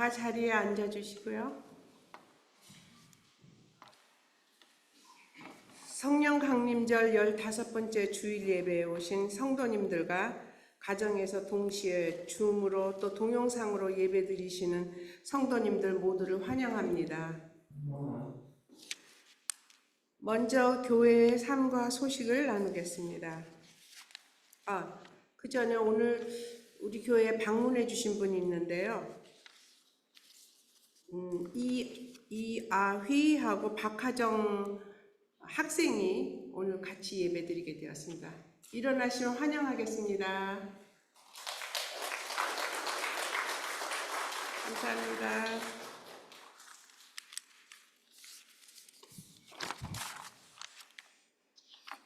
다 자리에 앉아주시고요. 성령 강림절 15번째 주일 예배에 오신 성도님들과 가정에서 동시에 줌으로 또 동영상으로 예배드리시는 성도님들 모두를 환영합니다. 먼저 교회의 삶과 소식을 나누겠습니다. 그 전에 오늘 우리 교회에 방문해 주신 분이 있는데요. 이아휘하고 박하정 학생이 오늘 같이 예배드리게 되었습니다. 일어나시면 환영하겠습니다. 감사합니다.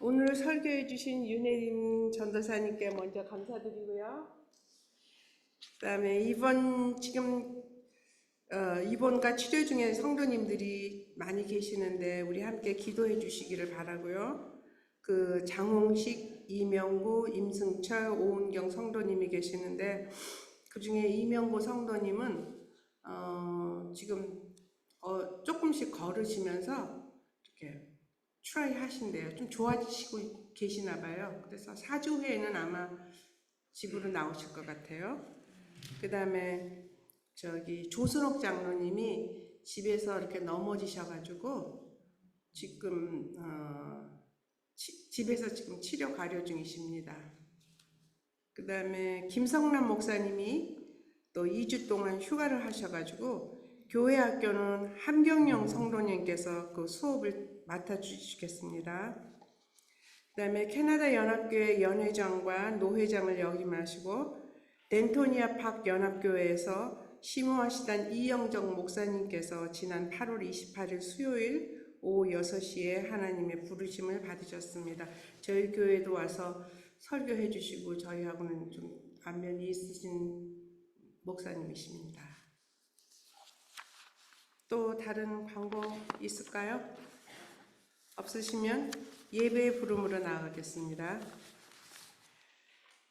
오늘 설교해 주신 윤혜림 전도사님께 먼저 감사드리고요. 그 다음에 입원과 치료 중에 성도님들이 많이 계시는데 우리 함께 기도해 주시기를 바라고요. 그 장홍식, 이명구, 임승철, 오은경 성도님이 계시는데 그 중에 이명구 성도님은 지금 조금씩 걸으시면서 이렇게 트라이 하신대요. 좀 좋아지시고 계시나 봐요. 그래서 4주 후에는 아마 집으로 나오실 것 같아요. 그 다음에 조순옥 장로님이 집에서 이렇게 넘어지셔가지고 지금 집에서 지금 치료 가려 중이십니다. 그 다음에 김성남 목사님이 또 2주 동안 휴가를 하셔가지고 교회 학교는 함경영 성도님께서 그 수업을 맡아주시겠습니다. 그 다음에 캐나다 연합교회 연회장과 노회장을 역임하시고 덴토니아 팍 연합교회에서 심호하시던 이영정 목사님께서 지난 8월 28일 수요일 오후 6시에 하나님의 부르심을 받으셨습니다. 저희 교회도 와서 설교해 주시고 저희하고는 좀 안면이 있으신 목사님이십니다. 또 다른 광고 있을까요? 없으시면 예배의 부름으로 나아가겠습니다.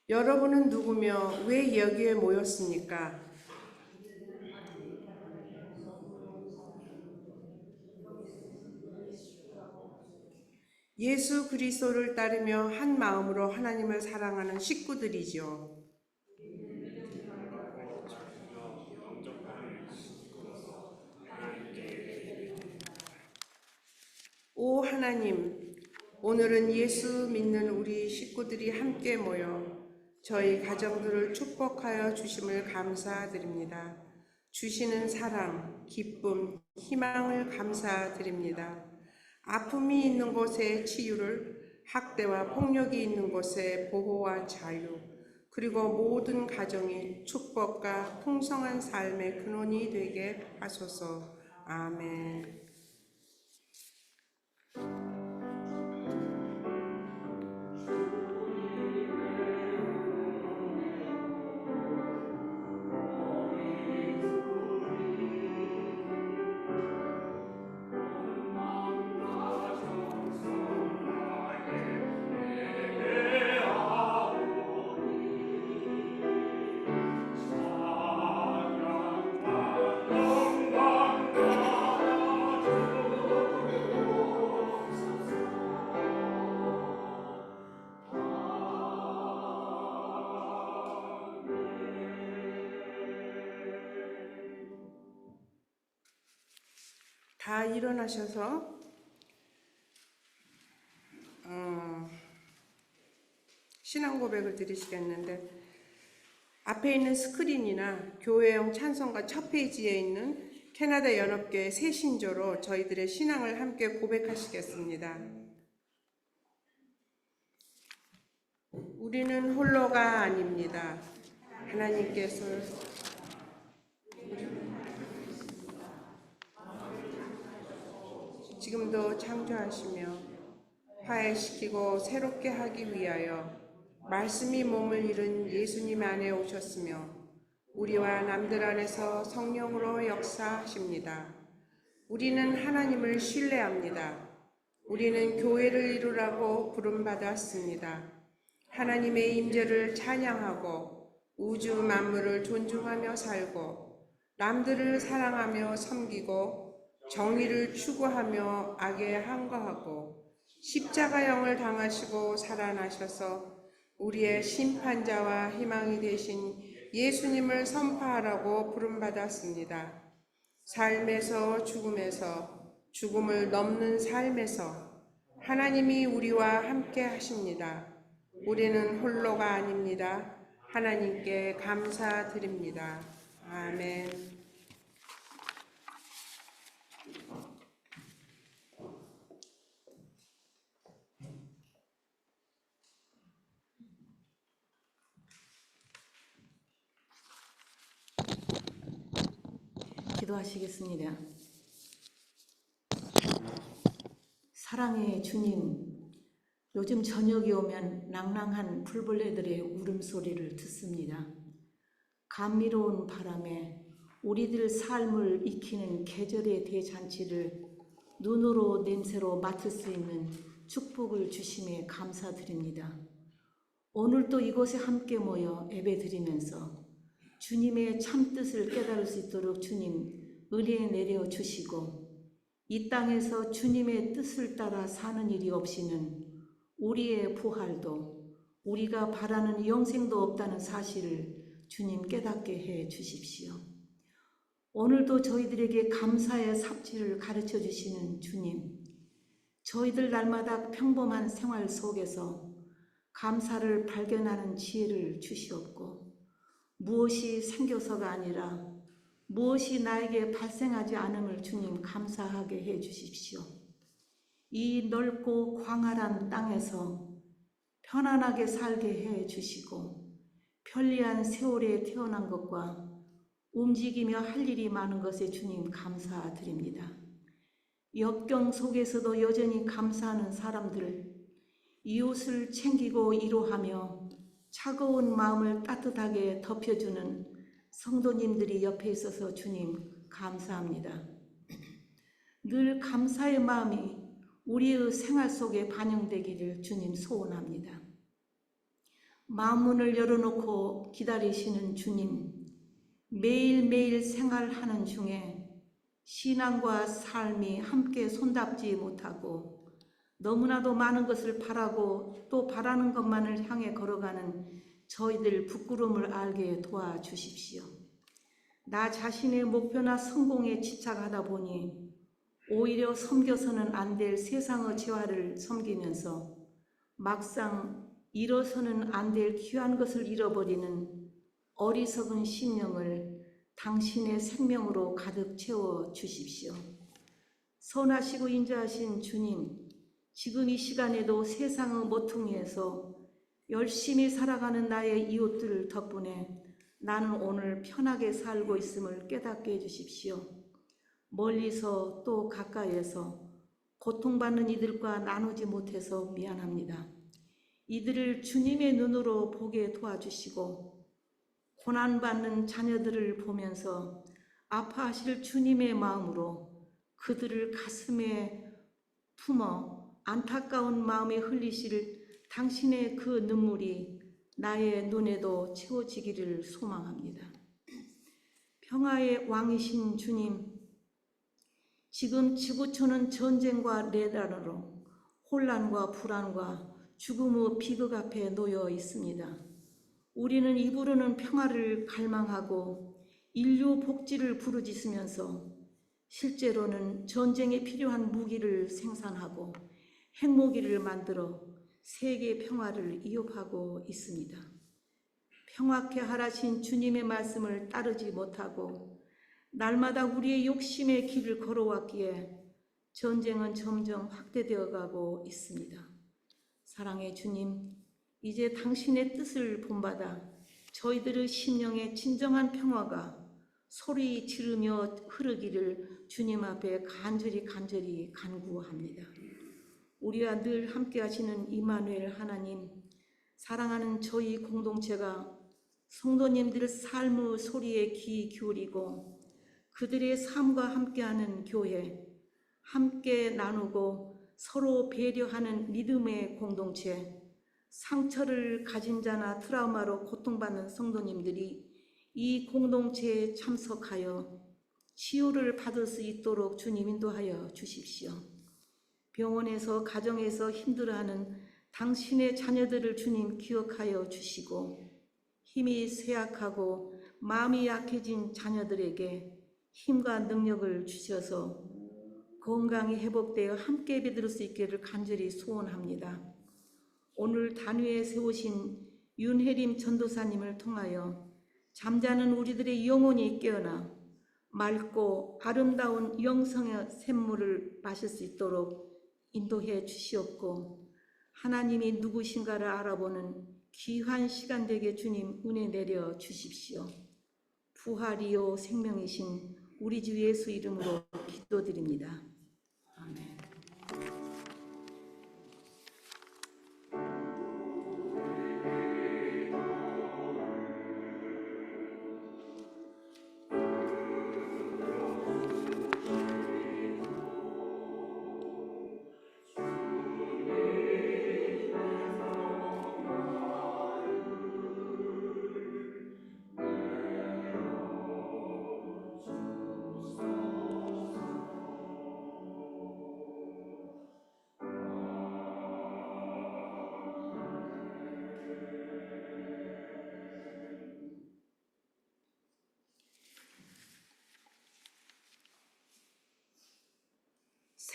여러분은 누구며 왜 여기에 모였습니까? 예수 그리스도를 따르며 한 마음으로 하나님을 사랑하는 식구들이죠. 오 하나님, 오늘은 예수 믿는 우리 식구들이 함께 모여 저희 가정들을 축복하여 주심을 감사드립니다. 주시는 사랑, 기쁨, 희망을 감사드립니다. 아픔이 있는 곳에 치유를, 학대와 폭력이 있는 곳에 보호와 자유, 그리고 모든 가정이 축복과 풍성한 삶의 근원이 되게 하소서. 아멘. 다 일어나셔서 신앙 고백을 드리시겠는데 앞에 있는 스크린이나 교회용 찬송가 첫 페이지에 있는 캐나다 연합교회 새신조로 저희들의 신앙을 함께 고백하시겠습니다. 우리는 홀로가 아닙니다. 하나님께서 지금도 창조하시며 화해시키고 새롭게 하기 위하여 말씀이 몸을 이룬 예수님 안에 오셨으며 우리와 남들 안에서 성령으로 역사하십니다. 우리는 하나님을 신뢰합니다. 우리는 교회를 이루라고 부름받았습니다. 하나님의 임재를 찬양하고 우주 만물을 존중하며 살고 남들을 사랑하며 섬기고 정의를 추구하며 악에 항거하고 십자가형을 당하시고 살아나셔서 우리의 심판자와 희망이 되신 예수님을 선포하라고 부름받았습니다. 삶에서 죽음에서, 죽음을 넘는 삶에서 하나님이 우리와 함께 하십니다. 우리는 홀로가 아닙니다. 하나님께 감사드립니다. 아멘. 기도하시겠습니다. 사랑의 주님, 요즘 저녁이 오면 낭낭한 풀벌레들의 울음소리를 듣습니다. 감미로운 바람에 우리들 삶을 익히는 계절의 대잔치를 눈으로 냄새로 맡을 수 있는 축복을 주심에 감사드립니다. 오늘도 이곳에 함께 모여 예배드리면서 주님의 참뜻을 깨달을 수 있도록 주님 은혜 내려주시고 이 땅에서 주님의 뜻을 따라 사는 일이 없이는 우리의 부활도 우리가 바라는 영생도 없다는 사실을 주님 깨닫게 해 주십시오. 오늘도 저희들에게 감사의 삽질을 가르쳐 주시는 주님, 저희들 날마다 평범한 생활 속에서 감사를 발견하는 지혜를 주시옵고 무엇이 생겨서가 아니라 무엇이 나에게 발생하지 않음을 주님 감사하게 해 주십시오. 이 넓고 광활한 땅에서 편안하게 살게 해 주시고 편리한 세월에 태어난 것과 움직이며 할 일이 많은 것에 주님 감사드립니다. 역경 속에서도 여전히 감사하는 사람들, 이웃을 챙기고 위로하며 차가운 마음을 따뜻하게 덮여주는 성도님들이 옆에 있어서 주님 감사합니다. 늘 감사의 마음이 우리의 생활 속에 반영되기를 주님 소원합니다. 마음문을 열어놓고 기다리시는 주님, 매일매일 생활하는 중에 신앙과 삶이 함께 손잡지 못하고 너무나도 많은 것을 바라고 또 바라는 것만을 향해 걸어가는 저희들 부끄러움을 알게 도와주십시오. 나 자신의 목표나 성공에 집착하다 보니 오히려 섬겨서는 안 될 세상의 재화를 섬기면서 막상 잃어서는 안 될 귀한 것을 잃어버리는 어리석은 심령을 당신의 생명으로 가득 채워 주십시오. 선하시고 인자하신 주님, 지금 이 시간에도 세상의 모퉁이에서 열심히 살아가는 나의 이웃들 덕분에 나는 오늘 편하게 살고 있음을 깨닫게 해주십시오. 멀리서 또 가까이에서 고통받는 이들과 나누지 못해서 미안합니다. 이들을 주님의 눈으로 보게 도와주시고 고난받는 자녀들을 보면서 아파하실 주님의 마음으로 그들을 가슴에 품어 안타까운 마음에 흘리실 당신의 그 눈물이 나의 눈에도 채워지기를 소망합니다. 평화의 왕이신 주님, 지금 지구촌은 전쟁과 내란으로 혼란과 불안과 죽음의 비극 앞에 놓여 있습니다. 우리는 입으로는 평화를 갈망하고 인류 복지를 부르짖으면서 실제로는 전쟁에 필요한 무기를 생산하고 핵무기를 만들어 세계 평화를 위협하고 있습니다. 평화케 하라신 주님의 말씀을 따르지 못하고 날마다 우리의 욕심의 길을 걸어왔기에 전쟁은 점점 확대되어 가고 있습니다. 사랑의 주님, 이제 당신의 뜻을 본받아 저희들의 심령에 진정한 평화가 소리 지르며 흐르기를 주님 앞에 간절히 간구합니다. 우리와 늘 함께 하시는 임마누엘 하나님, 사랑하는 저희 공동체가 성도님들 삶의 소리에 귀 기울이고 그들의 삶과 함께하는 교회, 함께 나누고 서로 배려하는 믿음의 공동체, 상처를 가진 자나 트라우마로 고통받는 성도님들이 이 공동체에 참석하여 치유를 받을 수 있도록 주님 인도하여 주십시오. 병원에서 가정에서 힘들어하는 당신의 자녀들을 주님 기억하여 주시고 힘이 쇠약하고 마음이 약해진 자녀들에게 힘과 능력을 주셔서 건강이 회복되어 함께 믿을 수 있기를 간절히 소원합니다. 오늘 단위에 세우신 윤혜림 전도사님을 통하여 잠자는 우리들의 영혼이 깨어나 맑고 아름다운 영성의 샘물을 마실 수 있도록 인도해 주시옵고 하나님이 누구신가를 알아보는 귀한 시간 되게 주님 은혜 내려 주십시오. 부활이요 생명이신 우리 주 예수 이름으로 기도드립니다. 아멘.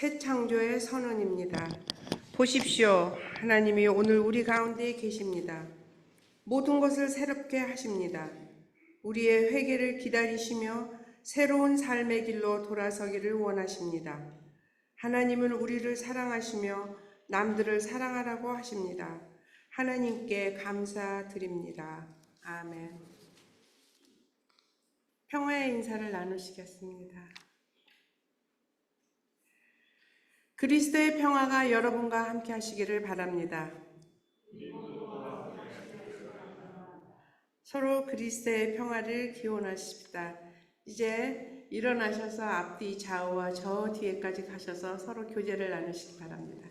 새 창조의 선언입니다. 보십시오. 하나님이 오늘 우리 가운데 계십니다. 모든 것을 새롭게 하십니다. 우리의 회개를 기다리시며 새로운 삶의 길로 돌아서기를 원하십니다. 하나님은 우리를 사랑하시며 남들을 사랑하라고 하십니다. 하나님께 감사드립니다. 아멘. 평화의 인사를 나누시겠습니다. 그리스도의 평화가 여러분과 함께 하시기를 바랍니다. 서로 그리스도의 평화를 기원하십시다. 이제 일어나셔서 앞뒤 좌우와 저 뒤에까지 가셔서 서로 교제를 나누시기 바랍니다.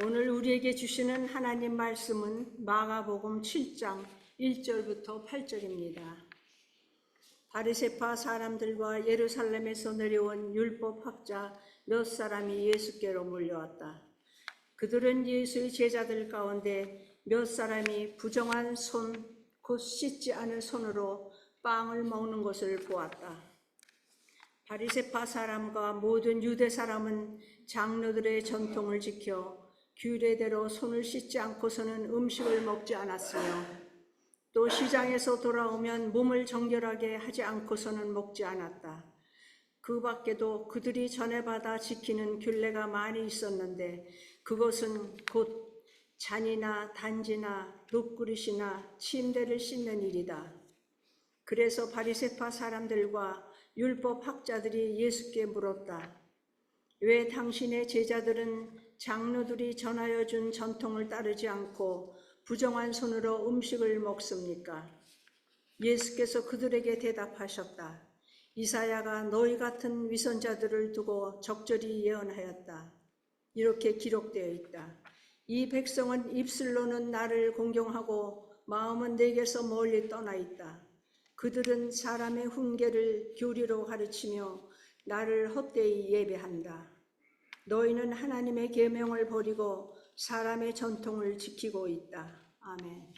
오늘 우리에게 주시는 하나님 말씀은 마가복음 7장 1절부터 8절입니다. 바리새파 사람들과 예루살렘에서 내려온 율법학자 몇 사람이 예수께로 몰려왔다. 그들은 예수의 제자들 가운데 몇 사람이 부정한 손, 곧 씻지 않은 손으로 빵을 먹는 것을 보았다. 바리새파 사람과 모든 유대 사람은 장로들의 전통을 지켜 규례대로 손을 씻지 않고서는 음식을 먹지 않았으며 또 시장에서 돌아오면 몸을 정결하게 하지 않고서는 먹지 않았다. 그 밖에도 그들이 전에 받아 지키는 규례가 많이 있었는데 그것은 곧 잔이나 단지나 눕그릇이나 침대를 씻는 일이다. 그래서 바리새파 사람들과 율법 학자들이 예수께 물었다. 왜 당신의 제자들은 장로들이 전하여 준 전통을 따르지 않고 부정한 손으로 음식을 먹습니까? 예수께서 그들에게 대답하셨다. 이사야가 너희 같은 위선자들을 두고 적절히 예언하였다. 이렇게 기록되어 있다. 이 백성은 입술로는 나를 공경하고 마음은 내게서 멀리 떠나 있다. 그들은 사람의 훈계를 교리로 가르치며 나를 헛되이 예배한다. 너희는 하나님의 계명을 버리고 사람의 전통을 지키고 있다. 아멘.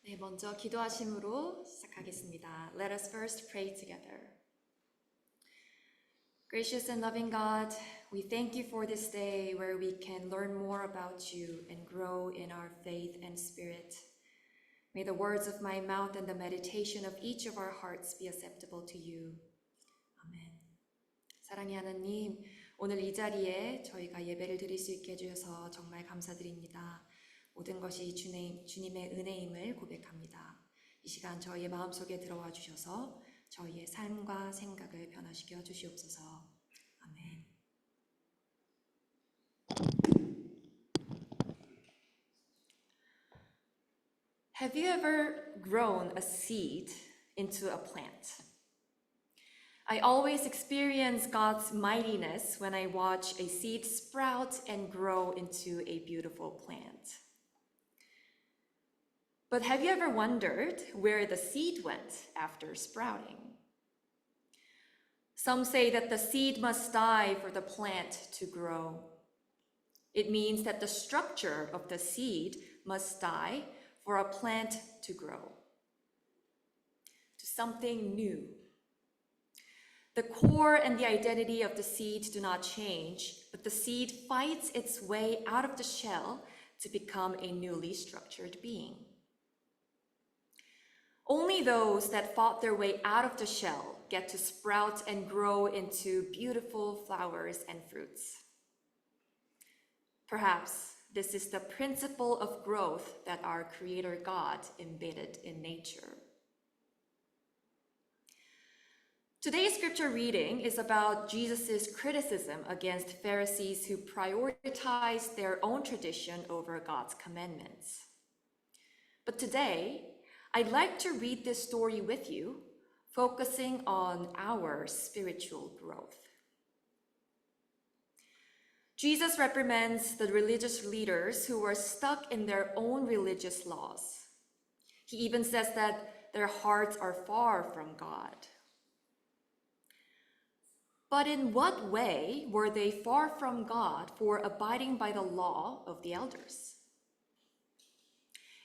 네, 먼저 기도하심으로 시작하겠습니다. Let us first pray together. Gracious and loving God, we thank you for this day where we can learn more about you and grow in our faith and spirit. May the words of my mouth and the meditation of each of our hearts be acceptable to you. 아멘. 사랑의 하나님, 오늘 이 자리에 저희가 예배를 드릴 수 있게 해주셔서 정말 감사드립니다. 모든 것이 주님의 은혜임을 고백합니다. 이 시간 저희의 마음속에 들어와 주셔서 저희의 삶과 생각을 변화시켜 주시옵소서. 아멘. Have you ever grown a seed into a plant? I always experience God's mightiness when I watch a seed sprout and grow into a beautiful plant. But have you ever wondered where the seed went after sprouting? Some say that the seed must die for the plant to grow. It means that the structure of the seed must die for a plant to grow to something new. The core and the identity of the seed do not change, but the seed fights its way out of the shell to become a newly structured being. Only those that fought their way out of the shell get to sprout and grow into beautiful flowers and fruits. Perhaps this is the principle of growth that our Creator God embedded in nature. Today's scripture reading is about Jesus' criticism against Pharisees who prioritized their own tradition over God's commandments. But today, I'd like to read this story with you, focusing on our spiritual growth. Jesus reprimands the religious leaders who were stuck in their own religious laws. He even says that their hearts are far from God. But in what way were they far from God for abiding by the law of the elders?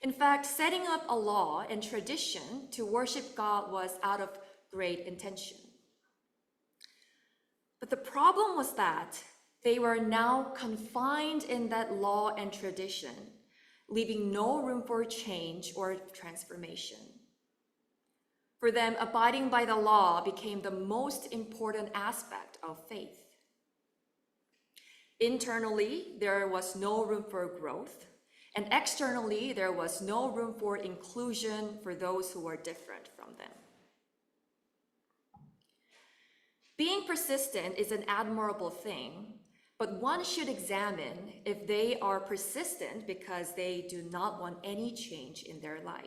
In fact, setting up a law and tradition to worship God was out of great intention. But the problem was that they were now confined in that law and tradition, leaving no room for change or transformation. For them, abiding by the law became the most important aspect of faith. Internally, there was no room for growth, and externally, there was no room for inclusion for those who were different from them. Being persistent is an admirable thing, but one should examine if they are persistent because they do not want any change in their life.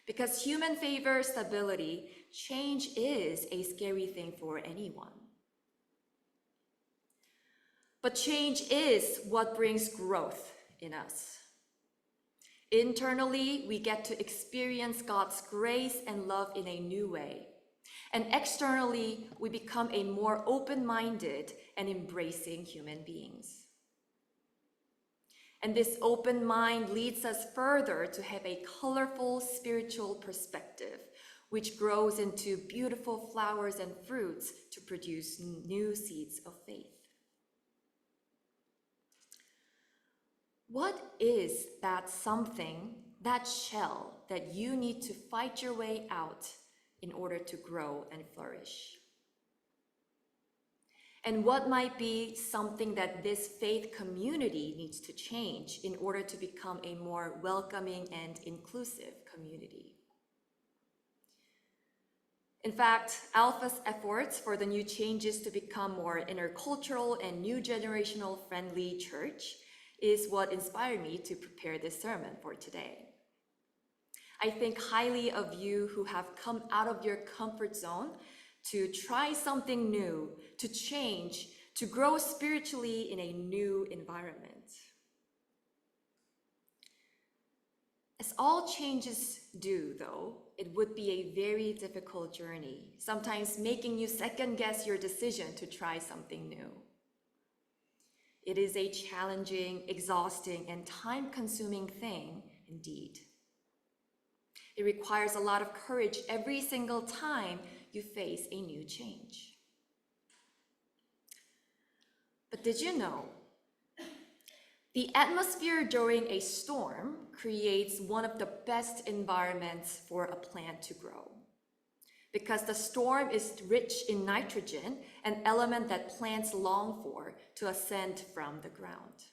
Because human favor stability, change is a scary thing for anyone. But change is what brings growth in us. Internally, we get to experience God's grace and love in a new way. And externally, we become a more open-minded and embracing human beings. And this open mind leads us further to have a colorful spiritual perspective, which grows into beautiful flowers and fruits to produce new seeds of faith. What is that something, that shell, that you need to fight your way out in order to grow and flourish? And what might be something that this faith community needs to change in order to become a more welcoming and inclusive community? In fact, Alpha's efforts for the new changes to become more intercultural and new generational friendly church is what inspired me to prepare this sermon for today. I think highly of you who have come out of your comfort zone to try something new, to change, to grow spiritually in a new environment. As all changes do, though, it would be a very difficult journey, sometimes making you second-guess your decision to try something new. It is a challenging, exhausting, and time-consuming thing indeed. It requires a lot of courage every single time you face a new change. But did you know? The atmosphere during a storm creates one of the best environments for a plant to grow, because the storm is rich in nitrogen, an element that plants long for to ascend from the ground.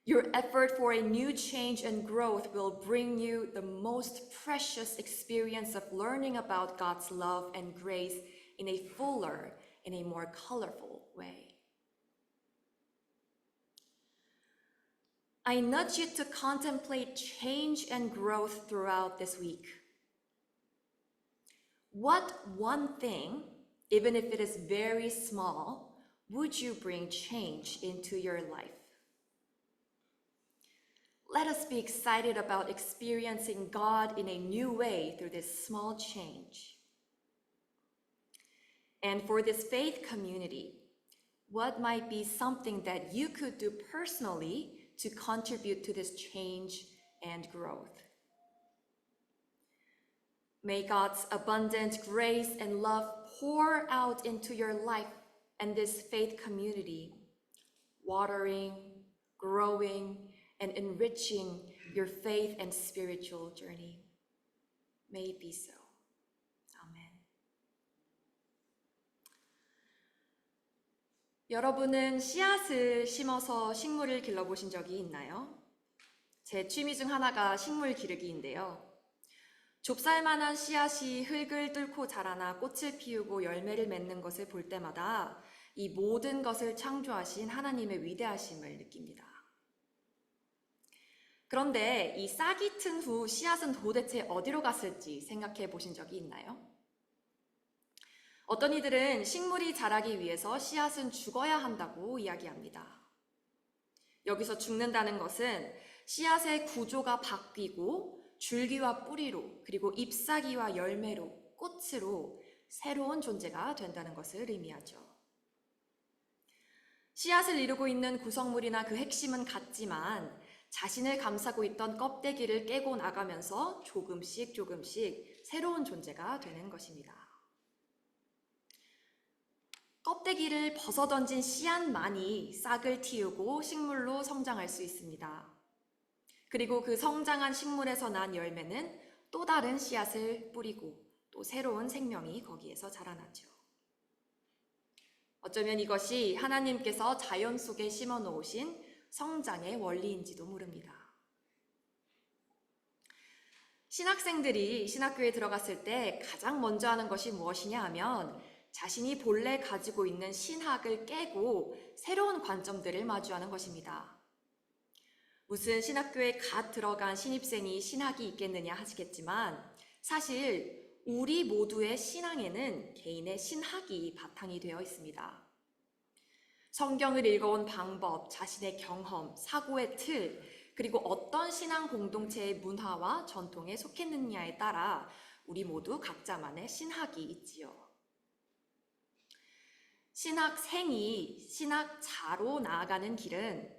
Your effort for a new change and growth will bring you the most precious experience of learning about God's love and grace in a fuller, in a more colorful way. I nudge you to contemplate change and growth throughout this week. What one thing, even if it is very small, would you bring change into your life? Let us be excited about experiencing God in a new way through this small change. And for this faith community, what might be something that you could do personally to contribute to this change and growth? May God's abundant grace and love pour out into your life and this faith community, watering, growing, and enriching your faith and spiritual journey. May it be so. Amen. 여러분은 씨앗을 심어서 식물을 길러보신 적이 있나요? 제 취미 중 하나가 식물 기르기인데요. 좁쌀만한 씨앗이 흙을 뚫고 자라나 꽃을 피우고 열매를 맺는 것을 볼 때마다 이 모든 것을 창조하신 하나님의 위대하심을 느낍니다. 그런데 이 싹이 튼 후 씨앗은 도대체 어디로 갔을지 생각해 보신 적이 있나요? 어떤 이들은 식물이 자라기 위해서 씨앗은 죽어야 한다고 이야기합니다. 여기서 죽는다는 것은 씨앗의 구조가 바뀌고 줄기와 뿌리로 그리고 잎사귀와 열매로 꽃으로 새로운 존재가 된다는 것을 의미하죠. 씨앗을 이루고 있는 구성물이나 그 핵심은 같지만 자신을 감싸고 있던 껍데기를 깨고 나가면서 조금씩 새로운 존재가 되는 것입니다. 껍데기를 벗어던진 씨앗만이 싹을 틔우고 식물로 성장할 수 있습니다. 그리고 그 성장한 식물에서 난 열매는 또 다른 씨앗을 뿌리고 또 새로운 생명이 거기에서 자라나죠. 어쩌면 이것이 하나님께서 자연 속에 심어 놓으신 성장의 원리인지도 모릅니다. 신학생들이 신학교에 들어갔을 때 가장 먼저 하는 것이 무엇이냐 하면 자신이 본래 가지고 있는 신학을 깨고 새로운 관점들을 마주하는 것입니다. 무슨 신학교에 갓 들어간 신입생이 신학이 있겠느냐 하시겠지만 사실 우리 모두의 신앙에는 개인의 신학이 바탕이 되어 있습니다. 성경을 읽어온 방법, 자신의 경험, 사고의 틀, 그리고 어떤 신앙 공동체의 문화와 전통에 속했느냐에 따라 우리 모두 각자만의 신학이 있지요. 신학생이 신학자로 나아가는 길은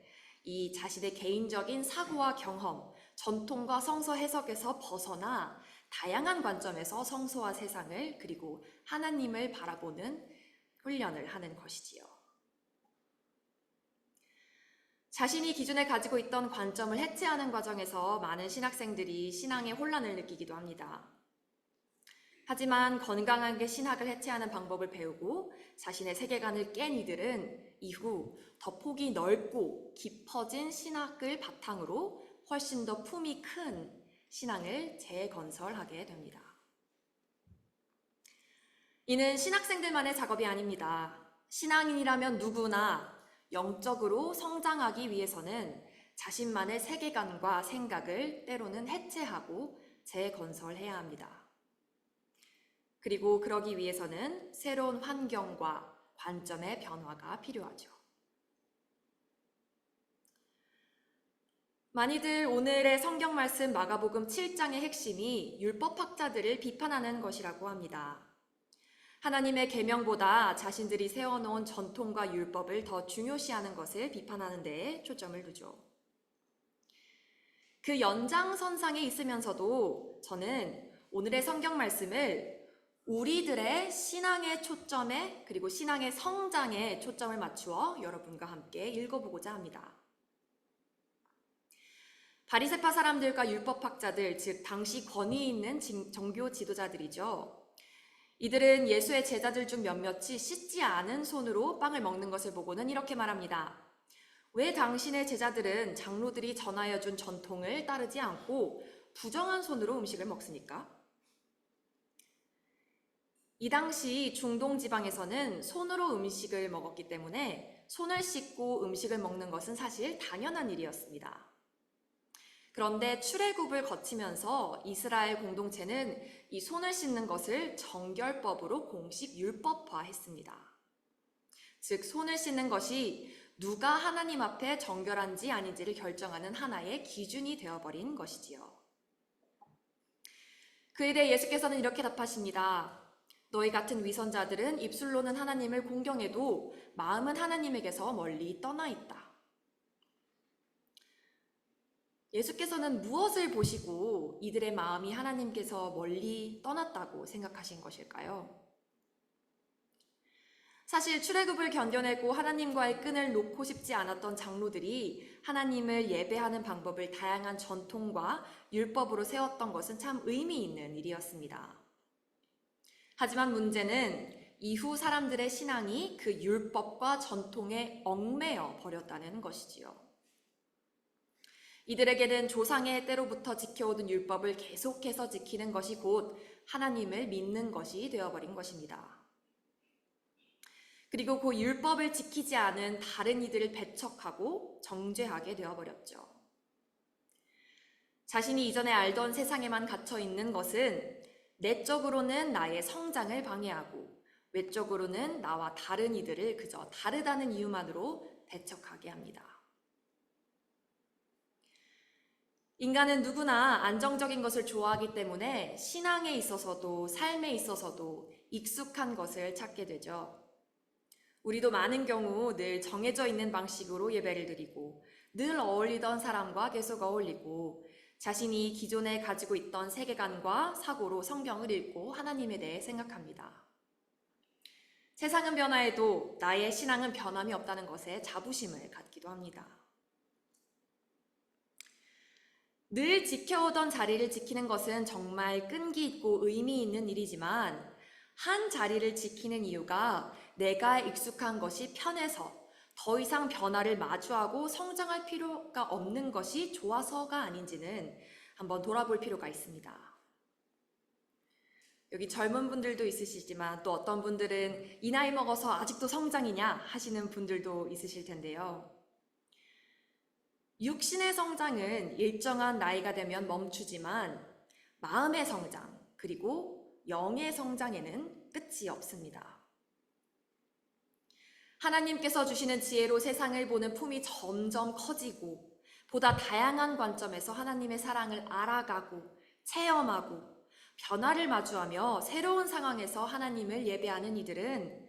이 자신의 개인적인 사고와 경험, 전통과 성서 해석에서 벗어나 다양한 관점에서 성서와 세상을 그리고 하나님을 바라보는 훈련을 하는 것이지요. 자신이 기존에 가지고 있던 관점을 해체하는 과정에서 많은 신학생들이 신앙의 혼란을 느끼기도 합니다. 하지만 건강하게 신학을 해체하는 방법을 배우고 자신의 세계관을 깬 이들은 이후 더 폭이 넓고 깊어진 신학을 바탕으로 훨씬 더 품이 큰 신앙을 재건설하게 됩니다. 이는 신학생들만의 작업이 아닙니다. 신앙인이라면 누구나 영적으로 성장하기 위해서는 자신만의 세계관과 생각을 때로는 해체하고 재건설해야 합니다. 그리고 그러기 위해서는 새로운 환경과 관점의 변화가 필요하죠. 많이들 오늘의 성경 말씀 마가복음 7장의 핵심이 율법학자들을 비판하는 것이라고 합니다. 하나님의 계명보다 자신들이 세워놓은 전통과 율법을 더 중요시하는 것을 비판하는 데에 초점을 두죠. 그 연장선상에 있으면서도 저는 오늘의 성경 말씀을 우리들의 신앙의 초점에 그리고 신앙의 성장에 초점을 맞추어 여러분과 함께 읽어보고자 합니다. 바리새파 사람들과 율법학자들, 즉 당시 권위 있는 정교 지도자들이죠. 이들은 예수의 제자들 중 몇몇이 씻지 않은 손으로 빵을 먹는 것을 보고는 이렇게 말합니다. 왜 당신의 제자들은 장로들이 전하여 준 전통을 따르지 않고 부정한 손으로 음식을 먹습니까? 이 당시 중동 지방에서는 손으로 음식을 먹었기 때문에 손을 씻고 음식을 먹는 것은 사실 당연한 일이었습니다. 그런데 출애굽을 거치면서 이스라엘 공동체는 이 손을 씻는 것을 정결법으로 공식 율법화했습니다. 즉 손을 씻는 것이 누가 하나님 앞에 정결한지 아닌지를 결정하는 하나의 기준이 되어버린 것이지요. 그에 대해 예수께서는 이렇게 답하십니다. 너희 같은 위선자들은 입술로는 하나님을 공경해도 마음은 하나님에게서 멀리 떠나 있다. 예수께서는 무엇을 보시고 이들의 마음이 하나님께서 멀리 떠났다고 생각하신 것일까요? 사실 출애굽을 견뎌내고 하나님과의 끈을 놓고 싶지 않았던 장로들이 하나님을 예배하는 방법을 다양한 전통과 율법으로 세웠던 것은 참 의미 있는 일이었습니다. 하지만 문제는 이후 사람들의 신앙이 그 율법과 전통에 얽매여 버렸다는 것이지요. 이들에게는 조상의 때로부터 지켜오던 율법을 계속해서 지키는 것이 곧 하나님을 믿는 것이 되어버린 것입니다. 그리고 그 율법을 지키지 않은 다른 이들을 배척하고 정죄하게 되어버렸죠. 자신이 이전에 알던 세상에만 갇혀 있는 것은 내적으로는 나의 성장을 방해하고 외적으로는 나와 다른 이들을 그저 다르다는 이유만으로 배척하게 합니다. 인간은 누구나 안정적인 것을 좋아하기 때문에 신앙에 있어서도 삶에 있어서도 익숙한 것을 찾게 되죠. 우리도 많은 경우 늘 정해져 있는 방식으로 예배를 드리고 늘 어울리던 사람과 계속 어울리고 자신이 기존에 가지고 있던 세계관과 사고로 성경을 읽고 하나님에 대해 생각합니다. 세상은 변화해도 나의 신앙은 변함이 없다는 것에 자부심을 갖기도 합니다. 늘 지켜오던 자리를 지키는 것은 정말 끈기 있고 의미 있는 일이지만 한 자리를 지키는 이유가 내가 익숙한 것이 편해서 더 이상 변화를 마주하고 성장할 필요가 없는 것이 좋아서가 아닌지는 한번 돌아볼 필요가 있습니다. 여기 젊은 분들도 있으시지만 또 어떤 분들은 이 나이 먹어서 아직도 성장이냐 하시는 분들도 있으실 텐데요. 육신의 성장은 일정한 나이가 되면 멈추지만 마음의 성장 그리고 영의 성장에는 끝이 없습니다. 하나님께서 주시는 지혜로 세상을 보는 품이 점점 커지고 보다 다양한 관점에서 하나님의 사랑을 알아가고 체험하고 변화를 마주하며 새로운 상황에서 하나님을 예배하는 이들은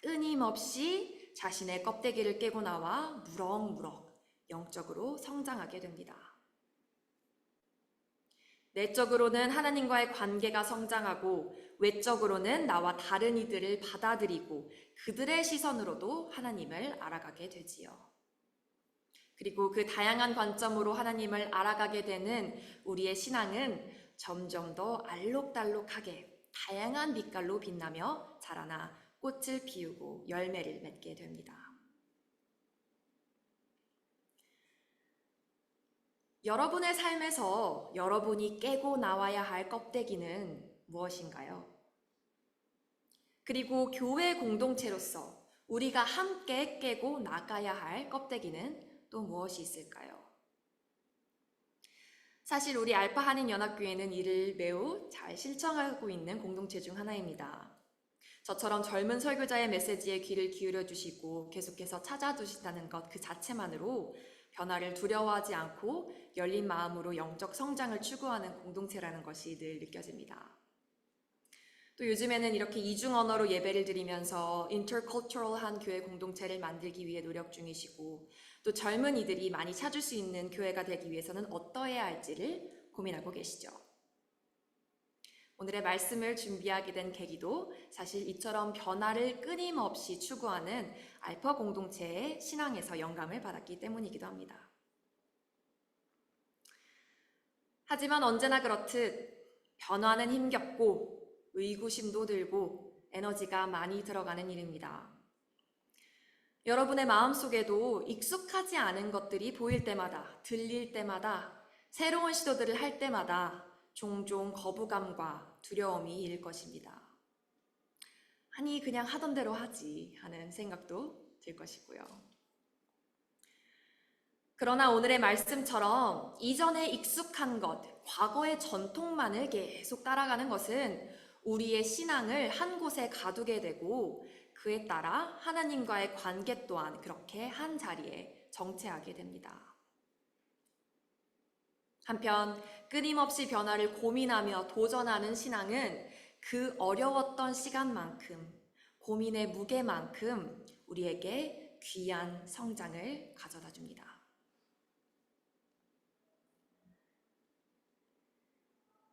끊임없이 자신의 껍데기를 깨고 나와 무럭무럭 영적으로 성장하게 됩니다. 내적으로는 하나님과의 관계가 성장하고 외적으로는 나와 다른 이들을 받아들이고 그들의 시선으로도 하나님을 알아가게 되지요. 그리고 그 다양한 관점으로 하나님을 알아가게 되는 우리의 신앙은 점점 더 알록달록하게 다양한 빛깔로 빛나며 자라나 꽃을 피우고 열매를 맺게 됩니다. 여러분의 삶에서 여러분이 깨고 나와야 할 껍데기는 무엇인가요? 그리고 교회 공동체로서 우리가 함께 깨고 나가야 할 껍데기는 또 무엇이 있을까요? 사실 우리 알파 한인연합교회는 이를 매우 잘 실천하고 있는 공동체 중 하나입니다. 저처럼 젊은 설교자의 메시지에 귀를 기울여 주시고 계속해서 찾아주신다는 것 그 자체만으로 변화를 두려워하지 않고 열린 마음으로 영적 성장을 추구하는 공동체라는 것이 늘 느껴집니다. 또 요즘에는 이렇게 이중 언어로 예배를 드리면서 인터컬처럴한 교회 공동체를 만들기 위해 노력 중이시고 또 젊은 이들이 많이 찾을 수 있는 교회가 되기 위해서는 어떠해야 할지를 고민하고 계시죠. 오늘의 말씀을 준비하게 된 계기도 사실 이처럼 변화를 끊임없이 추구하는 알파 공동체의 신앙에서 영감을 받았기 때문이기도 합니다. 하지만 언제나 그렇듯 변화는 힘겹고 의구심도 들고 에너지가 많이 들어가는 일입니다. 여러분의 마음속에도 익숙하지 않은 것들이 보일 때마다, 들릴 때마다, 새로운 시도들을 할 때마다 종종 거부감과 두려움이 일 것입니다. 아니 그냥 하던 대로 하지 하는 생각도 들 것이고요. 그러나 오늘의 말씀처럼 이전에 익숙한 것, 과거의 전통만을 계속 따라가는 것은 우리의 신앙을 한 곳에 가두게 되고 그에 따라 하나님과의 관계 또한 그렇게 한 자리에 정체하게 됩니다. 한편 끊임없이 변화를 고민하며 도전하는 신앙은 그 어려웠던 시간만큼, 고민의 무게만큼 우리에게 귀한 성장을 가져다 줍니다.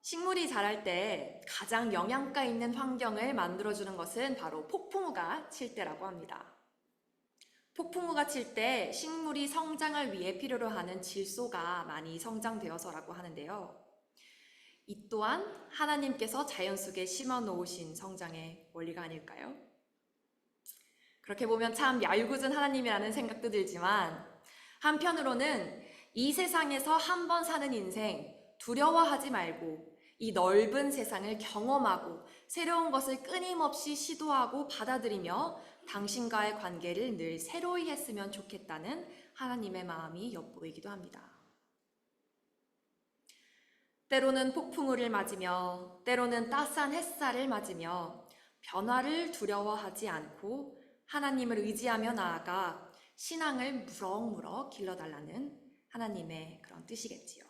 식물이 자랄 때 가장 영양가 있는 환경을 만들어주는 것은 바로 폭풍우가 칠 때라고 합니다. 폭풍우가 칠 때 식물이 성장을 위해 필요로 하는 질소가 많이 성장되어서라고 하는데요. 이 또한 하나님께서 자연 속에 심어 놓으신 성장의 원리가 아닐까요? 그렇게 보면 참 야유구전 하나님이라는 생각도 들지만, 한편으로는 이 세상에서 한 번 사는 인생 두려워하지 말고 이 넓은 세상을 경험하고 새로운 것을 끊임없이 시도하고 받아들이며 당신과의 관계를 늘 새로이 했으면 좋겠다는 하나님의 마음이 엿보이기도 합니다. 때로는 폭풍우를 맞으며 때로는 따스한 햇살을 맞으며 변화를 두려워하지 않고 하나님을 의지하며 나아가 신앙을 무럭무럭 길러달라는 하나님의 그런 뜻이겠지요.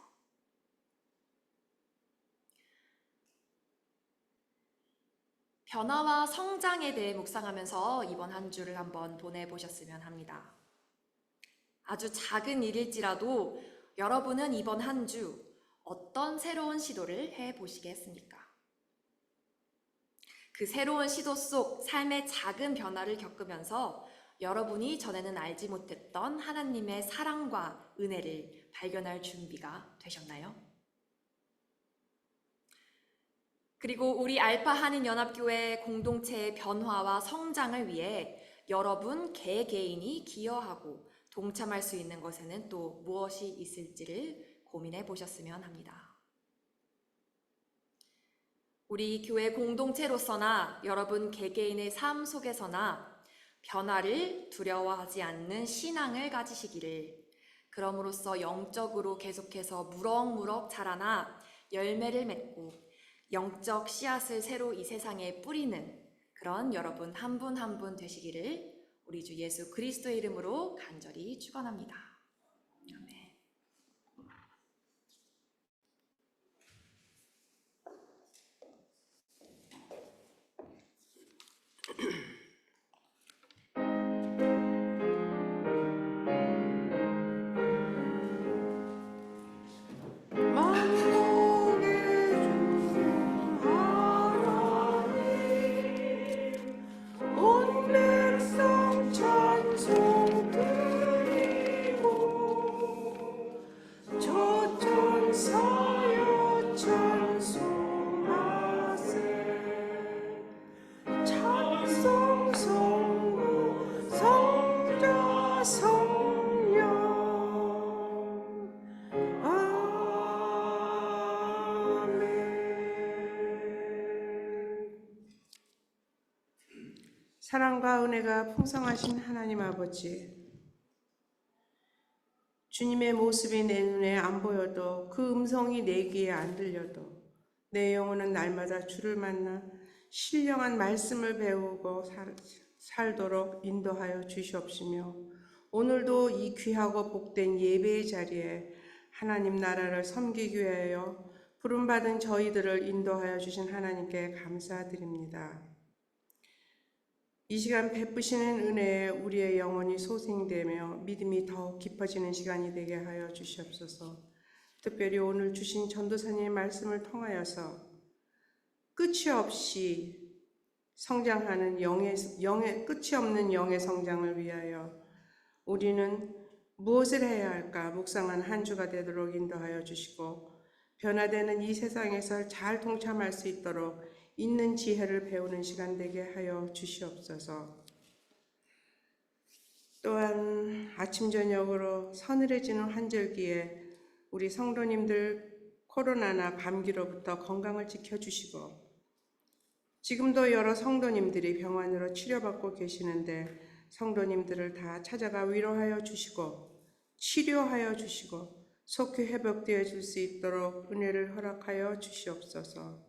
변화와 성장에 대해 묵상하면서 이번 한 주를 한번 보내보셨으면 합니다. 아주 작은 일일지라도 여러분은 이번 한 주 어떤 새로운 시도를 해보시겠습니까? 그 새로운 시도 속 삶의 작은 변화를 겪으면서 여러분이 전에는 알지 못했던 하나님의 사랑과 은혜를 발견할 준비가 되셨나요? 그리고 우리 알파 한인연합교회 공동체의 변화와 성장을 위해 여러분 개개인이 기여하고 동참할 수 있는 것에는 또 무엇이 있을지를 고민해 보셨으면 합니다. 우리 교회 공동체로서나 여러분 개개인의 삶 속에서나 변화를 두려워하지 않는 신앙을 가지시기를, 그럼으로써 영적으로 계속해서 무럭무럭 자라나 열매를 맺고 영적 씨앗을 새로 이 세상에 뿌리는 그런 여러분 한 분 한 분 되시기를 우리 주 예수 그리스도의 이름으로 간절히 축원합니다. 아멘. 사랑과 은혜가 풍성하신 하나님 아버지, 주님의 모습이 내 눈에 안 보여도 그 음성이 내 귀에 안 들려도 내 영혼은 날마다 주를 만나 신령한 말씀을 배우고 살도록 인도하여 주시옵시며, 오늘도 이 귀하고 복된 예배의 자리에 하나님 나라를 섬기기 위하여 부름받은 저희들을 인도하여 주신 하나님께 감사드립니다. 이 시간 베푸시는 은혜에 우리의 영혼이 소생되며 믿음이 더욱 깊어지는 시간이 되게 하여 주시옵소서. 특별히 오늘 주신 전도사님의 말씀을 통하여서 끝이 없이 성장하는 끝이 없는 영의 성장을 위하여 우리는 무엇을 해야 할까 묵상한 한 주가 되도록 인도하여 주시고, 변화되는 이 세상에서 잘 동참할 수 있도록 있는 지혜를 배우는 시간 되게 하여 주시옵소서. 또한 아침 저녁으로 서늘해지는 환절기에 우리 성도님들 코로나나 감기로부터 건강을 지켜주시고, 지금도 여러 성도님들이 병원으로 치료받고 계시는데 성도님들을 다 찾아가 위로하여 주시고 치료하여 주시고 속히 회복되어 줄 수 있도록 은혜를 허락하여 주시옵소서.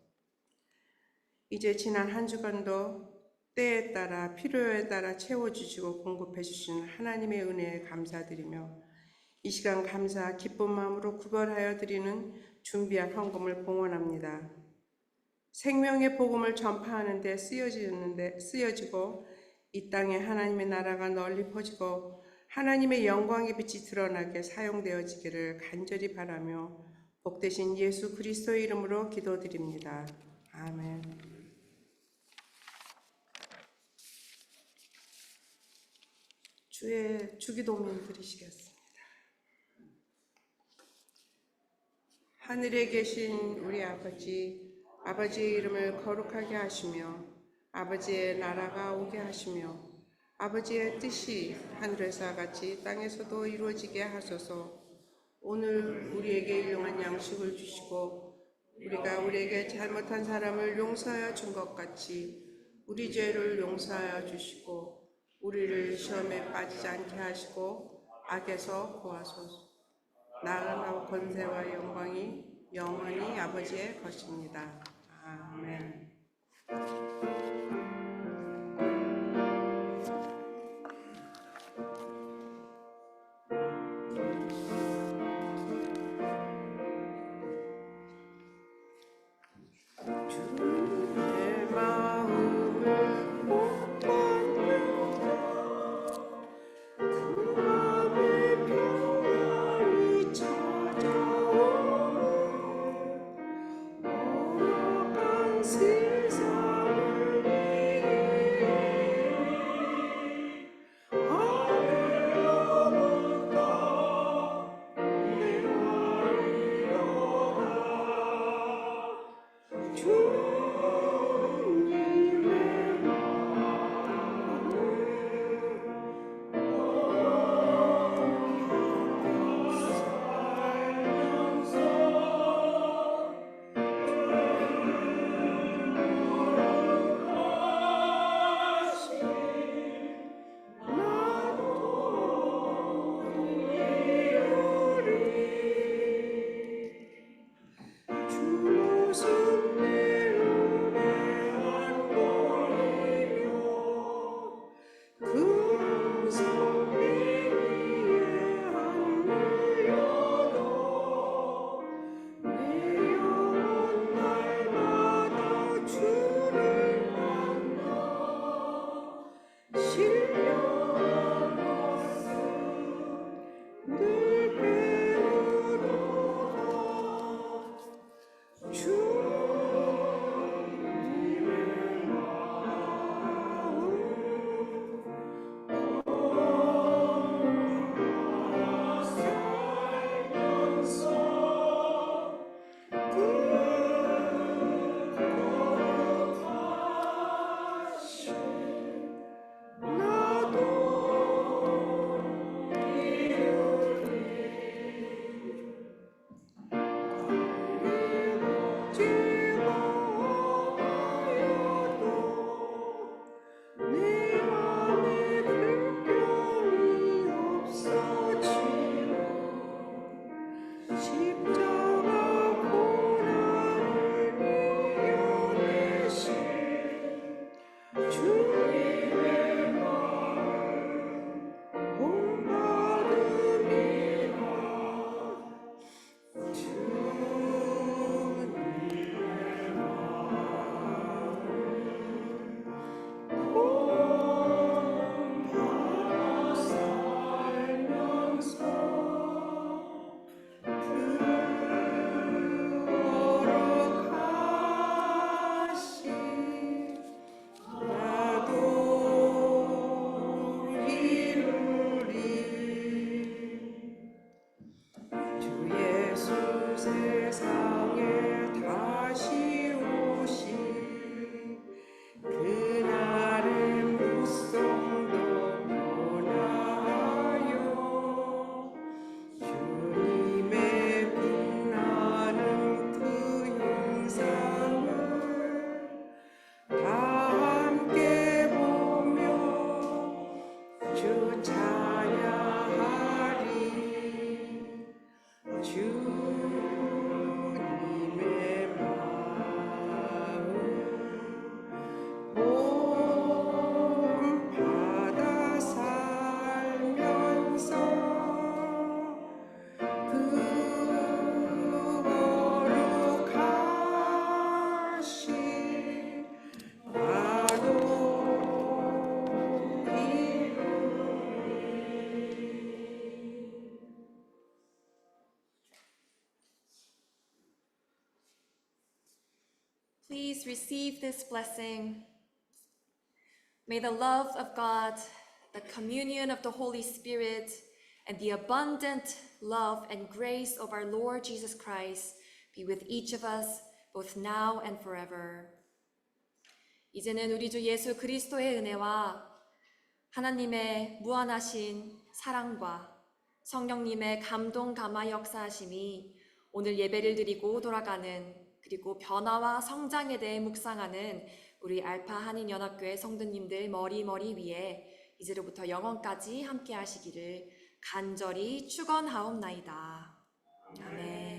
이제 지난 한 주간도 때에 따라 필요에 따라 채워주시고 공급해 주시는 하나님의 은혜에 감사드리며, 이 시간 감사 기쁜 마음으로 구걸하여 드리는 준비한 헌금을 봉헌합니다. 생명의 복음을 전파하는 데 쓰여지고 이 땅에 하나님의 나라가 널리 퍼지고 하나님의 영광의 빛이 드러나게 사용되어지기를 간절히 바라며 복되신 예수 그리스도의 이름으로 기도드립니다. 아멘. 주의 주기도문 드리시겠습니다. 하늘에 계신 우리 아버지, 아버지의 이름을 거룩하게 하시며 아버지의 나라가 오게 하시며 아버지의 뜻이 하늘에서 같이 땅에서도 이루어지게 하소서. 오늘 우리에게 일용할 양식을 주시고 우리가 우리에게 잘못한 사람을 용서하여 준 것 같이 우리 죄를 용서하여 주시고 우리를 시험에 빠지지 않게 하시고 악에서 구하소서. 나라와 권세와 영광이 영원히 아버지의 것입니다. 아멘. 내 마음을 못 받는다. 그 맘에 평안이 찾아오네. 억울한 세상을 Please receive this blessing. May the love of God, the communion of the Holy Spirit, and the abundant love and grace of our Lord Jesus Christ be with each of us, both now and forever. 이제는 우리 주 예수 그리스도의 은혜와 하나님의 무한하신 사랑과 성령님의 감동 감화 역사하심이 오늘 예배를 드리고 돌아가는 그리고 변화와 성장에 대해 묵상하는 우리 알파 한인연합교회 성도님들 머리 위에 이제로부터 영원까지 함께 하시기를 간절히 축원하옵나이다. 아멘.